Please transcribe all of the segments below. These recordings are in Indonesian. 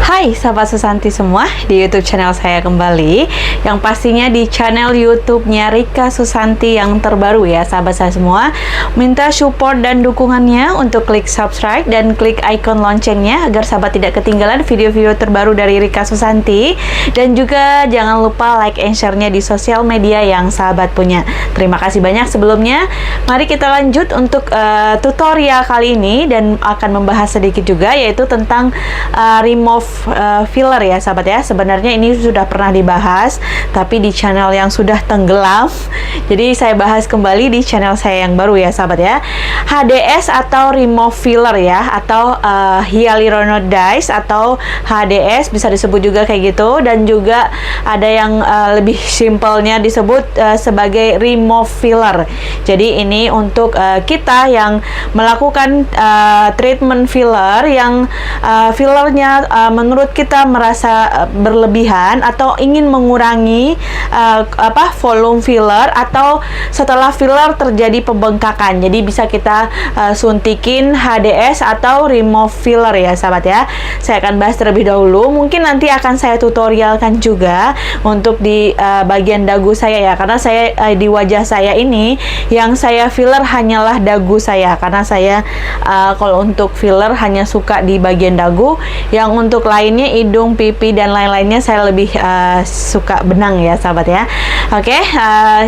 Hai sahabat Susanti semua, di YouTube channel saya kembali, yang pastinya di channel YouTube-nya Rika Susanti yang terbaru ya sahabat saya semua. Minta support dan dukungannya untuk klik subscribe dan klik icon loncengnya agar sahabat tidak ketinggalan video-video terbaru dari Rika Susanti. Dan juga jangan lupa like and share-nya di sosial media yang sahabat punya. Terima kasih banyak sebelumnya. Mari kita lanjut untuk tutorial kali ini dan akan membahas sedikit juga, yaitu tentang remove filler ya sahabat ya. Sebenarnya ini sudah pernah dibahas tapi di channel yang sudah tenggelam, jadi saya bahas kembali di channel saya yang baru ya sahabat ya. HDS atau remove filler ya, atau hyaluronidase atau HDS bisa disebut juga kayak gitu, dan juga ada yang lebih simpelnya disebut sebagai remove filler. Jadi ini untuk kita yang melakukan treatment filler yang fillernya menurut kita merasa berlebihan atau ingin mengurangi volume filler, atau setelah filler terjadi pembengkakan. Jadi bisa kita suntikin HDS atau remove filler ya sahabat ya. Saya akan bahas terlebih dahulu, mungkin nanti akan saya tutorialkan juga untuk di bagian dagu saya ya, karena saya di wajah saya ini yang saya filler hanyalah dagu saya, karena saya kalau untuk filler hanya suka di bagian dagu. Yang untuk lainnya hidung, pipi dan lain-lainnya saya lebih suka benang ya sahabat ya. Oke,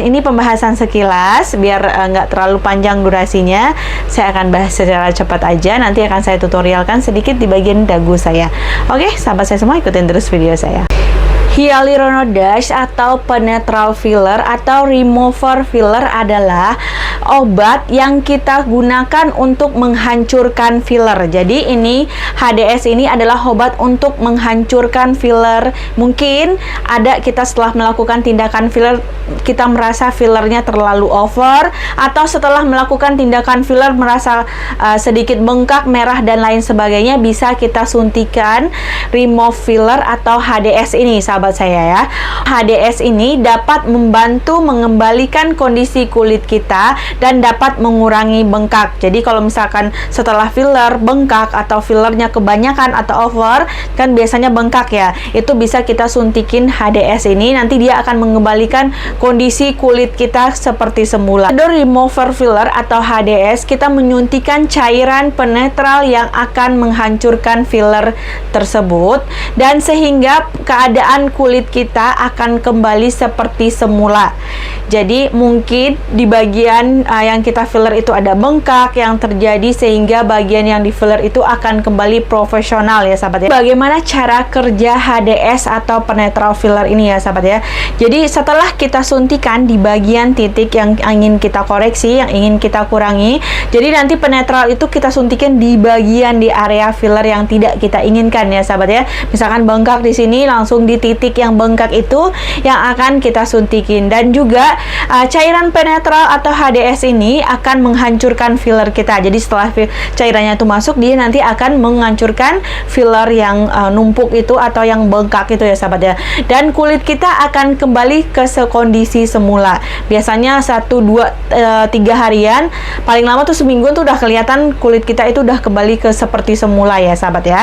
ini pembahasan sekilas biar nggak terlalu panjang durasinya. Saya akan bahas secara cepat aja, nanti akan saya tutorialkan sedikit di bagian dagu saya. Oke, sahabat saya semua, ikutin terus video saya. Hyaluronidase atau penetral filler atau remover filler adalah obat yang kita gunakan untuk menghancurkan filler. Jadi ini HDS ini adalah obat untuk menghancurkan filler. Mungkin ada kita setelah melakukan tindakan filler kita merasa fillernya terlalu over, atau setelah melakukan tindakan filler merasa sedikit bengkak, merah dan lain sebagainya, bisa kita suntikan remove filler atau HDS ini sahabat saya ya. HDS ini dapat membantu mengembalikan kondisi kulit kita dan dapat mengurangi bengkak. Jadi kalau misalkan setelah filler bengkak atau fillernya kebanyakan atau over, kan biasanya bengkak ya, itu bisa kita suntikin HDS ini, nanti dia akan mengembalikan kondisi kulit kita seperti semula. Pada remover filler atau HDS, kita menyuntikkan cairan penetral yang akan menghancurkan filler tersebut, dan sehingga keadaan kulit kita akan kembali seperti semula. Jadi mungkin di bagian yang kita filler itu ada bengkak yang terjadi, sehingga bagian yang di filler itu akan kembali profesional ya sahabat ya. Bagaimana cara kerja HDS atau penetral filler ini ya sahabat ya. Jadi setelah kita suntikan di bagian titik yang ingin kita koreksi, yang ingin kita kurangi, jadi nanti penetral itu kita suntikin di bagian di area filler yang tidak kita inginkan ya sahabat ya. Misalkan bengkak di sini, langsung di titik yang bengkak itu yang akan kita suntikin. Dan juga cairan penetral atau HDS ini akan menghancurkan filler kita. Jadi setelah cairannya itu masuk, dia nanti akan menghancurkan filler yang numpuk itu atau yang bengkak itu ya sahabat ya. Dan kulit kita akan kembali ke kondisi semula. Biasanya 1, 2, 3 harian, paling lama tuh seminggu tuh udah kelihatan kulit kita itu udah kembali ke seperti semula ya sahabat ya.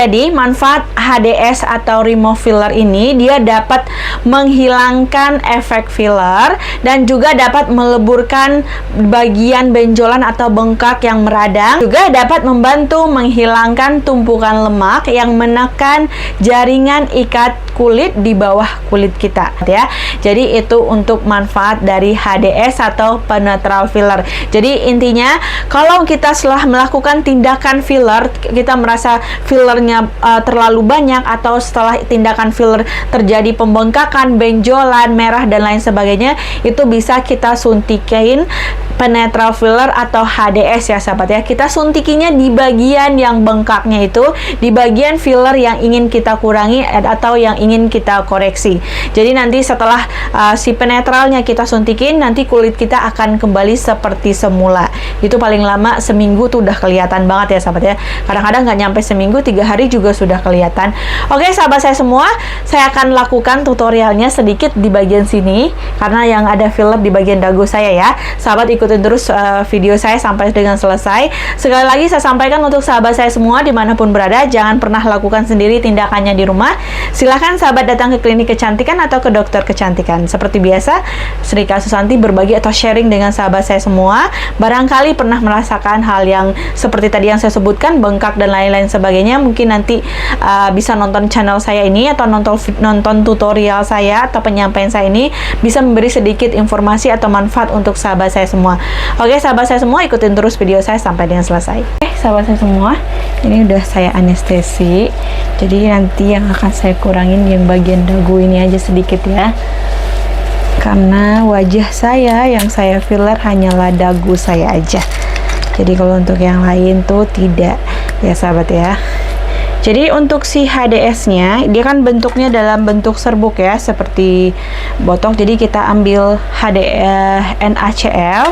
Jadi manfaat HDS atau remove filler ini, dia dapat menghilangkan efek filler dan juga dapat meleburkan bagian benjolan atau bengkak yang meradang. Juga dapat membantu menghilangkan tumpukan lemak yang menekan jaringan ikat kulit di bawah kulit kita ya. Jadi itu untuk manfaat dari HDS atau penetral filler. Jadi intinya kalau kita setelah melakukan tindakan filler, kita merasa fillernya terlalu banyak, atau setelah tindakan filler terjadi pembengkakan, benjolan, merah dan lain sebagainya, itu bisa kita suntikin penetral filler atau HDS ya sahabat ya. Kita suntikinya di bagian yang bengkaknya itu, di bagian filler yang ingin kita kurangi atau yang ingin kita koreksi. Jadi nanti setelah si penetralnya kita suntikin, nanti kulit kita akan kembali seperti semula. Itu paling lama seminggu tuh udah kelihatan banget ya sahabat ya. Kadang-kadang nggak nyampe seminggu, 3 hari juga sudah kelihatan. kelihatan. Oke sahabat saya semua, saya akan lakukan tutorialnya sedikit di bagian sini karena yang ada filler di bagian dagu saya ya. Sahabat ikutin terus video saya sampai dengan selesai. Sekali lagi saya sampaikan untuk sahabat saya semua dimanapun berada, jangan pernah lakukan sendiri tindakannya di rumah. Silahkan sahabat datang ke klinik kecantikan atau ke dokter kecantikan. Seperti biasa, Rika Susanti berbagi atau sharing dengan sahabat saya semua. Barangkali pernah merasakan hal yang seperti tadi yang saya sebutkan, bengkak dan lain-lain sebagainya, mungkin nanti bisa nonton channel saya ini atau nonton tutorial saya atau penyampaian saya ini bisa memberi sedikit informasi atau manfaat untuk sahabat saya semua. Oke sahabat saya semua, ikutin terus video saya sampai dengan selesai. Oke sahabat saya semua, ini udah saya anestesi, jadi nanti yang akan saya kurangin yang bagian dagu ini aja sedikit ya, karena wajah saya yang saya filler hanyalah dagu saya aja. Jadi kalau untuk yang lain tuh tidak ya sahabat ya. Jadi untuk si HDS nya, dia kan bentuknya dalam bentuk serbuk ya, seperti botol. Jadi kita ambil NaCl.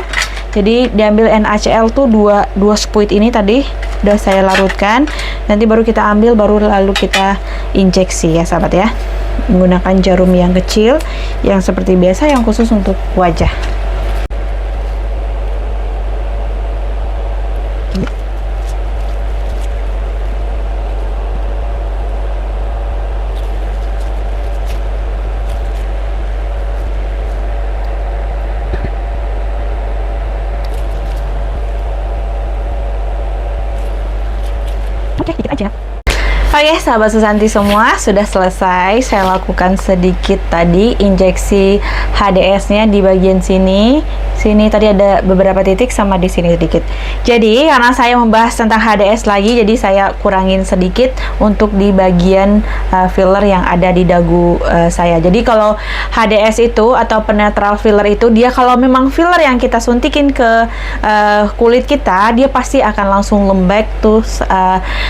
Jadi diambil NaCl tuh dua spuit ini tadi udah saya larutkan. Nanti baru kita ambil, baru lalu kita injeksi ya sahabat ya, menggunakan jarum yang kecil yang seperti biasa, yang khusus untuk wajah. Oke, dikit aja. Oke, sahabat Susanti semua, sudah selesai. Saya lakukan sedikit tadi injeksi HDS-nya di bagian sini. Sini tadi ada beberapa titik sama di sini sedikit. Jadi, karena saya membahas tentang HDS lagi, jadi saya kurangin sedikit untuk di bagian filler yang ada di dagu saya. Jadi, kalau HDS itu atau penetral filler itu, dia kalau memang filler yang kita suntikin ke kulit kita, dia pasti akan langsung lembek tuh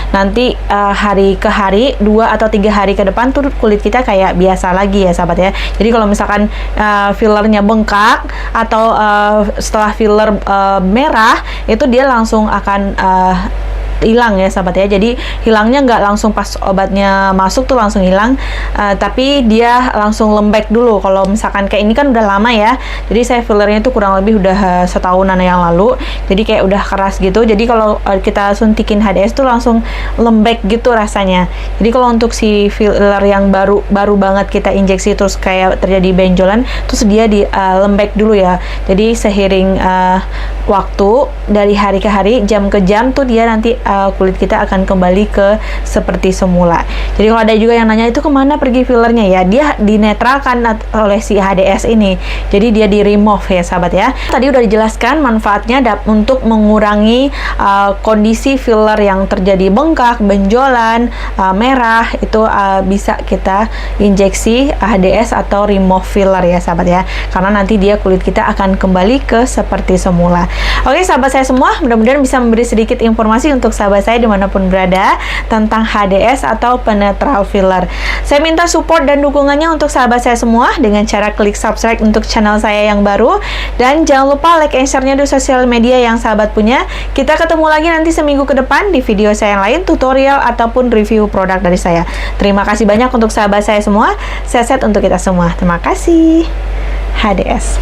nanti hari ke hari, 2 atau 3 hari ke depan tuh kulit kita kayak biasa lagi ya sahabat ya. Jadi kalau misalkan fillernya bengkak atau setelah filler merah, itu dia langsung akan hilang ya sahabat ya. Jadi hilangnya nggak langsung pas obatnya masuk tuh langsung hilang, tapi dia langsung lembek dulu. Kalau misalkan kayak ini kan udah lama ya, jadi saya fillernya itu kurang lebih udah setahunan yang lalu, jadi kayak udah keras gitu. Jadi kalau kita suntikin HDS tuh langsung lembek gitu rasanya. Jadi kalau untuk si filler yang baru banget kita injeksi terus kayak terjadi benjolan, terus dia di lembek dulu ya. Jadi seiring waktu dari hari ke hari, jam ke jam tuh dia nanti kulit kita akan kembali ke seperti semula. Jadi kalau ada juga yang nanya itu kemana pergi fillernya ya, dia dinetralkan oleh si HDS ini. Jadi dia di remove ya sahabat ya. Tadi udah dijelaskan manfaatnya untuk mengurangi kondisi filler yang terjadi bengkak, benjolan, merah, itu bisa kita injeksi HDS atau remove filler ya sahabat ya. Karena nanti dia kulit kita akan kembali ke seperti semula. Oke sahabat saya semua, mudah-mudahan bisa memberi sedikit informasi untuk sahabat saya dimanapun berada tentang HDS atau penetral filler. Saya minta support dan dukungannya untuk sahabat saya semua dengan cara klik subscribe untuk channel saya yang baru, dan jangan lupa like and share-nya di sosial media yang sahabat punya. Kita ketemu lagi nanti seminggu ke depan di video saya yang lain, tutorial ataupun review produk dari saya. Terima kasih banyak untuk sahabat saya semua. Sehat-sehat untuk kita semua. Terima kasih. HDS.